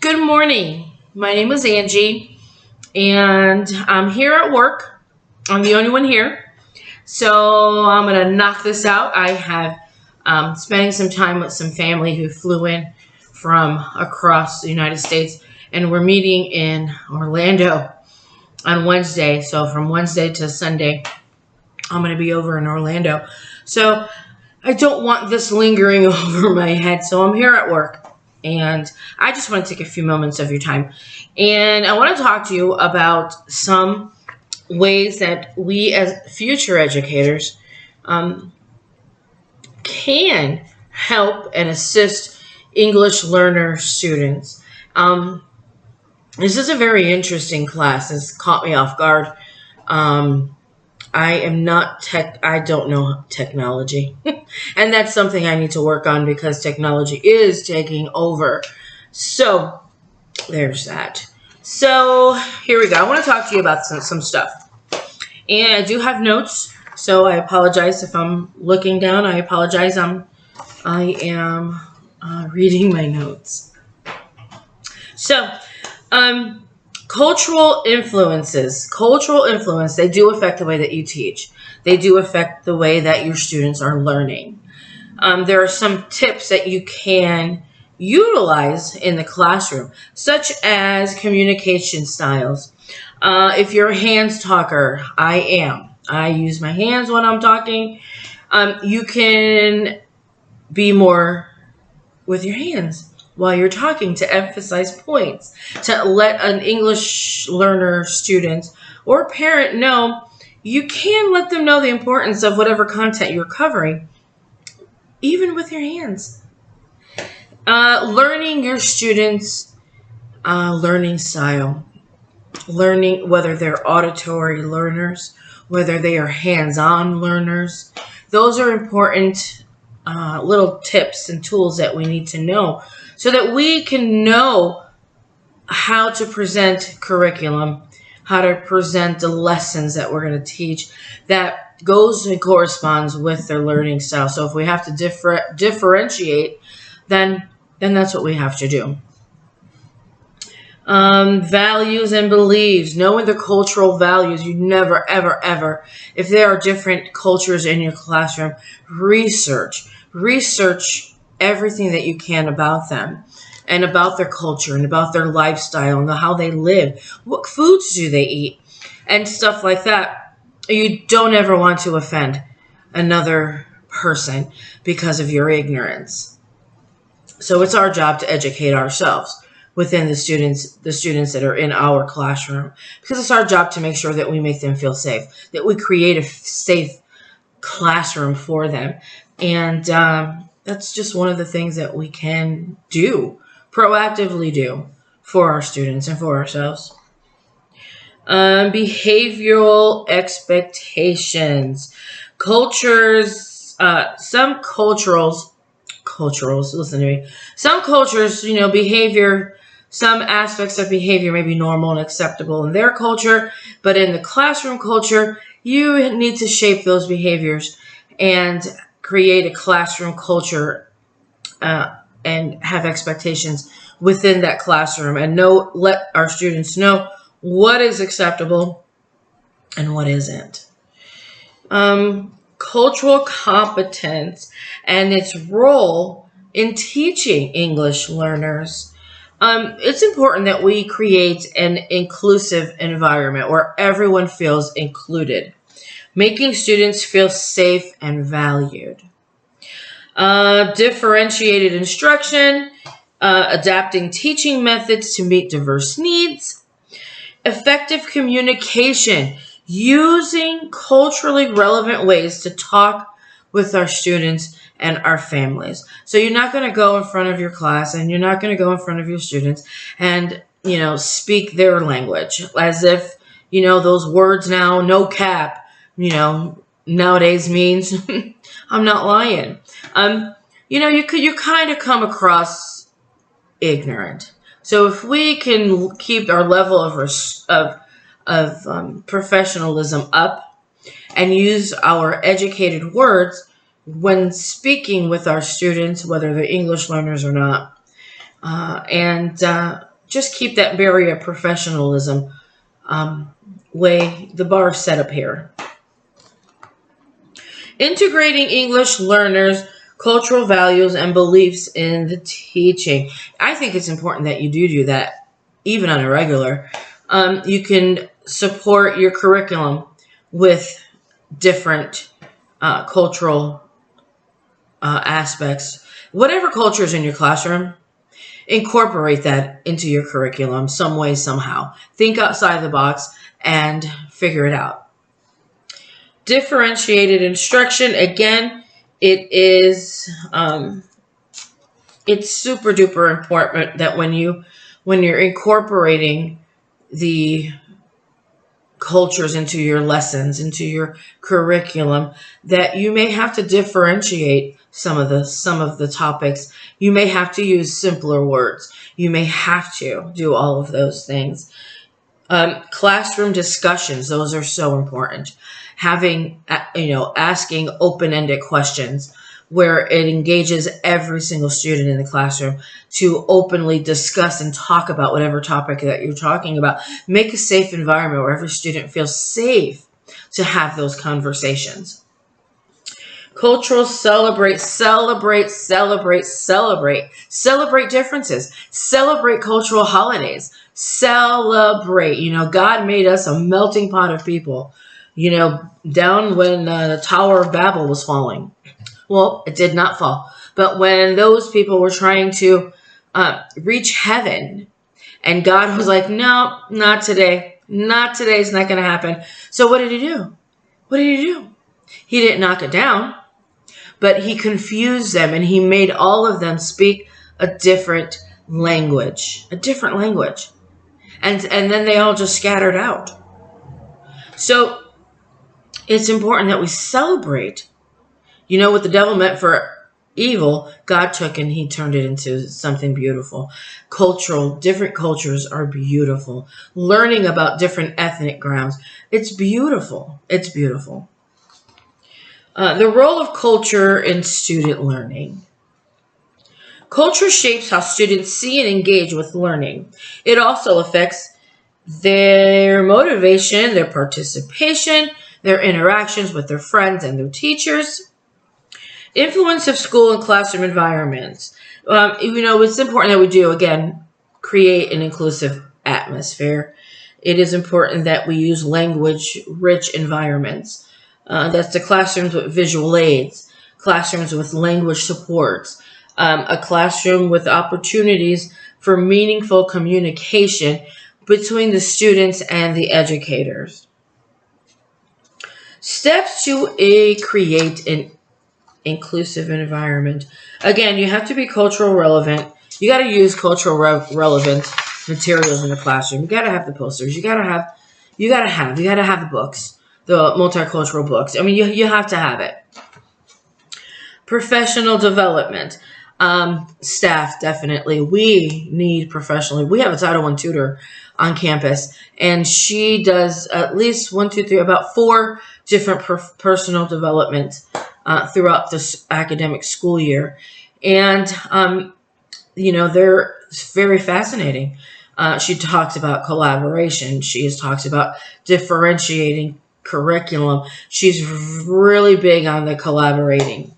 Good morning. My name is Angie, and I'm here at work. I'm the only one here, so I'm gonna knock this out. I have spending some time with some family who flew in from across the United States, and we're meeting in Orlando on Wednesday. So from Wednesday to Sunday, I'm gonna be over in Orlando. So I don't want this lingering over my head, so I'm here at work. And I just want to take a few moments of your time. And I want to talk to you about some ways that we as future educators can help and assist English learner students. This is a very interesting class. This caught me off guard. I am not I don't know technology. And that's something I need to work on because technology is taking over. So there's that. So here we go. I want to talk to you about some stuff. And I do have notes. So I apologize if I'm looking down. I apologize. I am reading my notes. So, cultural influences. Cultural influence, they do affect the way that you teach. They do affect the way that your students are learning. There are some tips that you can utilize in the classroom, such as communication styles. If you're a hands talker, I am. I use my hands when I'm talking. You can be more with your hands while you're talking to emphasize points, to let an English learner, student, or parent know. You can let them know the importance of whatever content you're covering, even with your hands. Learning your students' learning style. Learning whether they're auditory learners, whether they are hands-on learners. Those are important little tips and tools that we need to know so that we can know how to present curriculum, how to present the lessons that we're going to teach that goes and corresponds with their learning style. So if we have to differentiate, then that's what we have to do. Values and beliefs, knowing the cultural values. You never, ever, ever, if there are different cultures in your classroom, research everything that you can about them and about their culture and about their lifestyle and how they live. What foods do they eat and stuff like that. You don't ever want to offend another person because of your ignorance. So it's our job to educate ourselves within the students that are in our classroom, because it's our job to make sure that we make them feel safe, that we create a safe classroom for them. And that's just one of the things that we can do, proactively do for our students and for ourselves. Behavioral expectations. Cultures, some cultures, listen to me. Some cultures, behavior, some aspects of behavior may be normal and acceptable in their culture, but in the classroom culture, you need to shape those behaviors and create a classroom culture and have expectations within that classroom and let our students know what is acceptable and what isn't. Cultural competence and its role in teaching English learners. It's important that we create an inclusive environment where everyone feels included, making students feel safe and valued. Differentiated instruction, adapting teaching methods to meet diverse needs. Effective communication, using culturally relevant ways to talk with our students and our families. So you're not going to go in front of your class and you're not going to go in front of your students and, speak their language as if, those words now, no cap, nowadays means I'm not lying. You kind of come across ignorant. So if we can keep our level of professionalism up and use our educated words when speaking with our students, whether they're English learners or not, and just keep that barrier of professionalism way the bar set up here. Integrating English learners' cultural values and beliefs in the teaching. I think it's important that you do that, even on a regular. You can support your curriculum with different cultural aspects. Whatever culture is in your classroom, incorporate that into your curriculum some way, somehow. Think outside the box and figure it out. Differentiated instruction, again, it's super duper important that when you're incorporating the cultures into your lessons, into your curriculum, that you may have to differentiate some of the topics. You may have to use simpler words. You may have to do all of those things. Classroom discussions, those are so important. Having, asking open-ended questions where it engages every single student in the classroom to openly discuss and talk about whatever topic that you're talking about. Make a safe environment where every student feels safe to have those conversations. Cultural celebrate differences. Celebrate cultural holidays. Celebrate. God made us a melting pot of people. Down when the Tower of Babel was falling. Well, it did not fall. But when those people were trying to reach heaven, and God was like, no, not today. Not today. It's not going to happen. So what did he do? He didn't knock it down, but he confused them, and he made all of them speak a different language. And then they all just scattered out. So it's important that we celebrate. What the devil meant for evil, God took and he turned it into something beautiful. Different cultures are beautiful. Learning about different ethnic grounds, it's beautiful. It's beautiful. The role of culture in student learning. Culture shapes how students see and engage with learning. It also affects their motivation, their participation, their interactions with their friends and their teachers. Influence of school and classroom environments. It's important that we do, again, create an inclusive atmosphere. It is important that we use language-rich environments. That's the classrooms with visual aids, classrooms with language supports, a classroom with opportunities for meaningful communication between the students and the educators. Steps to create an inclusive environment. Again, you have to be cultural relevant. You got to use cultural relevant materials in the classroom. You got to have the posters. You got to have the books, the multicultural books. You have to have it. Professional development. Staff, definitely. We need professionally. We have a Title I tutor on campus, and she does at least about 4 different personal development throughout this academic school year. And, they're very fascinating. She talks about collaboration. She talks about differentiating curriculum. She's really big on the collaborating.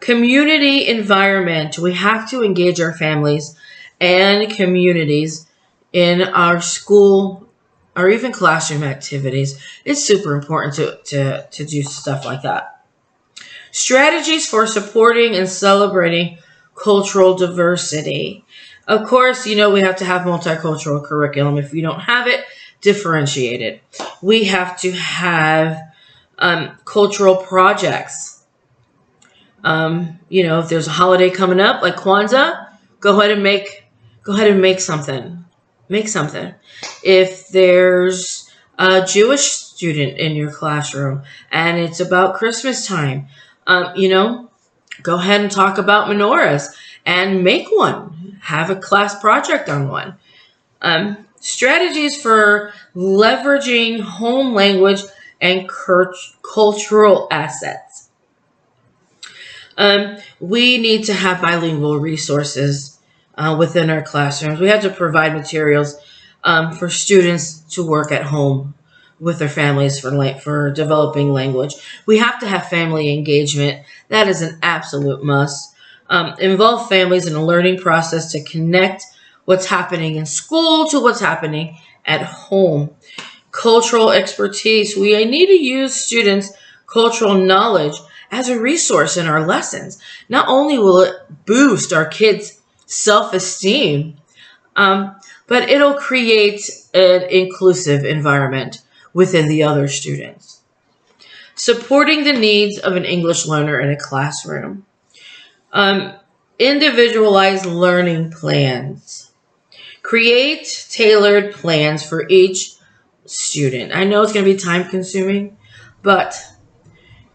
Community environment. We have to engage our families and communities in our school or even classroom activities. It's super important to do stuff like that. Strategies for supporting and celebrating cultural diversity. Of course, we have to have multicultural curriculum. If you don't have it, differentiate it. We have to have cultural projects. If there's a holiday coming up like Kwanzaa, go ahead and make something. Make something. If there's a Jewish student in your classroom and it's about Christmas time, go ahead and talk about menorahs and make one. Have a class project on one. Strategies for leveraging home language and cultural assets. We need to have bilingual resources within our classrooms. We have to provide materials for students to work at home with their families for developing language. We have to have family engagement. That is an absolute must. Involve families in a learning process to connect what's happening in school to what's happening at home. Cultural expertise. We need to use students' cultural knowledge as a resource in our lessons. Not only will it boost our kids' self-esteem, but it'll create an inclusive environment within the other students. Supporting the needs of an English learner in a classroom. Individualized learning plans. Create tailored plans for each student. I know it's going to be time consuming, but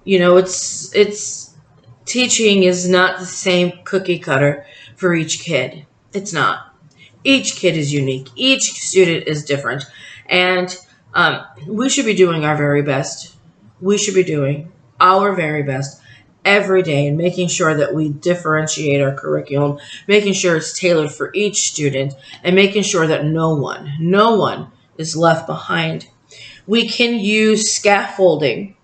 it's teaching is not the same cookie cutter for each kid. It's not. Each kid is unique. Each student is different, and we should be doing our very best. We should be doing our very best every day and making sure that we differentiate our curriculum, making sure it's tailored for each student, and making sure that no one is left behind. We can use scaffolding,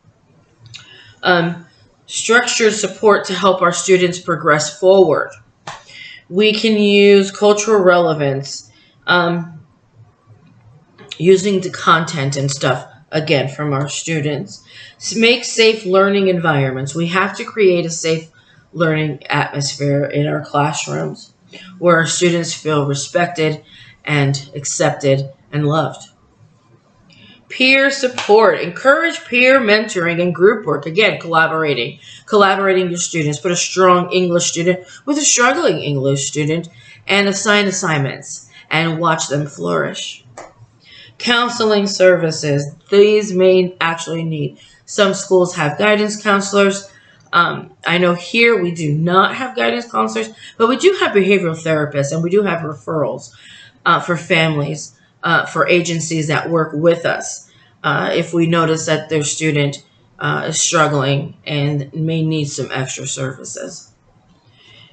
structured support to help our students progress forward. We can use cultural relevance, using the content and stuff, again, from our students. Make safe learning environments. We have to create a safe learning atmosphere in our classrooms where our students feel respected and accepted and loved. Peer support. Encourage peer mentoring and group work. Again, collaborating your students. Put a strong English student with a struggling English student and assign assignments and watch them flourish. Counseling services. These may actually need. Some schools have guidance counselors. I know here we do not have guidance counselors, but we do have behavioral therapists, and we do have referrals for families, for agencies that work with us. If we notice that their student is struggling and may need some extra services.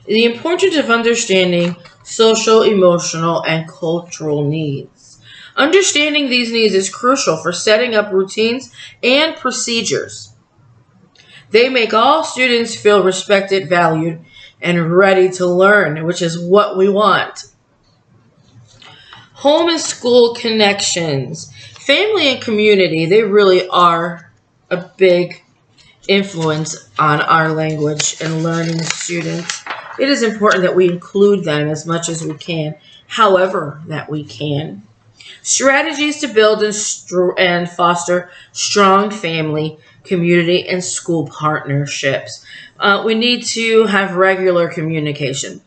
The importance of understanding social, emotional, and cultural needs. Understanding these needs is crucial for setting up routines and procedures. They make all students feel respected, valued, and ready to learn, which is what we want. Home and school connections. Family and community, they really are a big influence on our language and learning students. It is important that we include them as much as we can, however that we can. Strategies to build and foster strong family, community, and school partnerships. We need to have regular communication.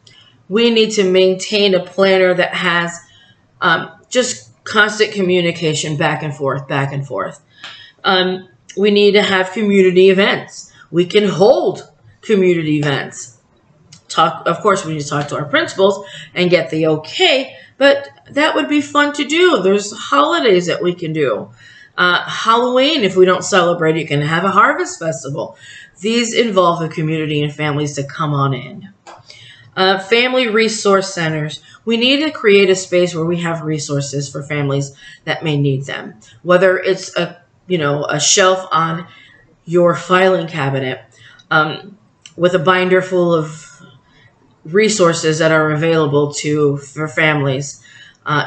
We need to maintain a planner that has just constant communication back and forth, back and forth. We need to have community events. We can hold community events. Of course, we need to talk to our principals and get the okay, but that would be fun to do. There's holidays that we can do. Halloween, if we don't celebrate, you can have a harvest festival. These involve the community and families to come on in. Family resource centers. We need to create a space where we have resources for families that may need them. Whether it's a shelf on your filing cabinet with a binder full of resources that are available for families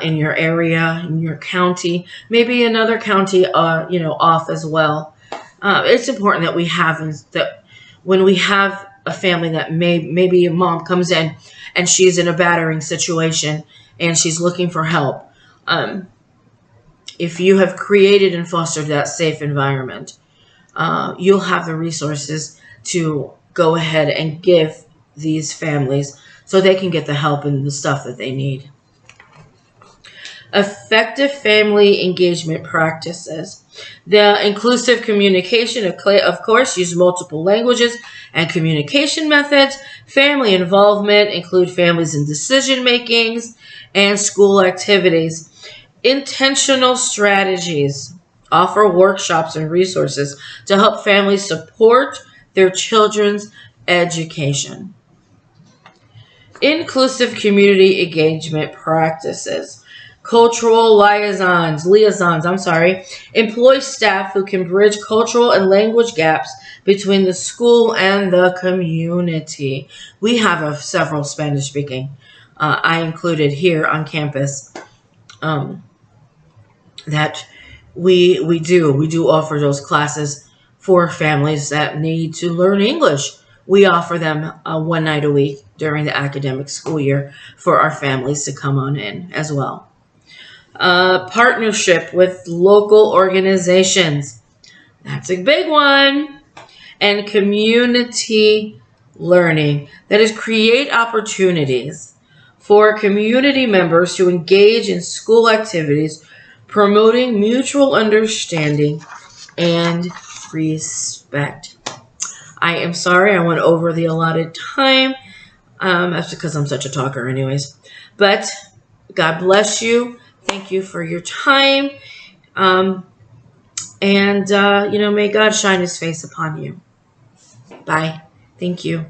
in your area, in your county, maybe another county, off as well. It's important that we have that when we have a family that maybe a mom comes in and she's in a battering situation and she's looking for help. If you have created and fostered that safe environment, you'll have the resources to go ahead and give these families so they can get the help and the stuff that they need. Effective family engagement practices. The inclusive communication, of course, use multiple languages and communication methods. Family involvement, include families in decision makings and school activities. Intentional strategies. Offer workshops and resources to help families support their children's education. Inclusive community engagement practices. Cultural liaisons, employ staff who can bridge cultural and language gaps between the school and the community. We have several Spanish speaking. I included here on campus um, that we do offer those classes for families that need to learn English. We offer them one night a week during the academic school year for our families to come on in as well. Partnership with local organizations. That's a big one. And community learning. That is, create opportunities for community members to engage in school activities, promoting mutual understanding and respect. I am sorry I went over the allotted time. That's because I'm such a talker anyways. But God bless you. Thank you for your time. May God shine his face upon you. Bye. Thank you.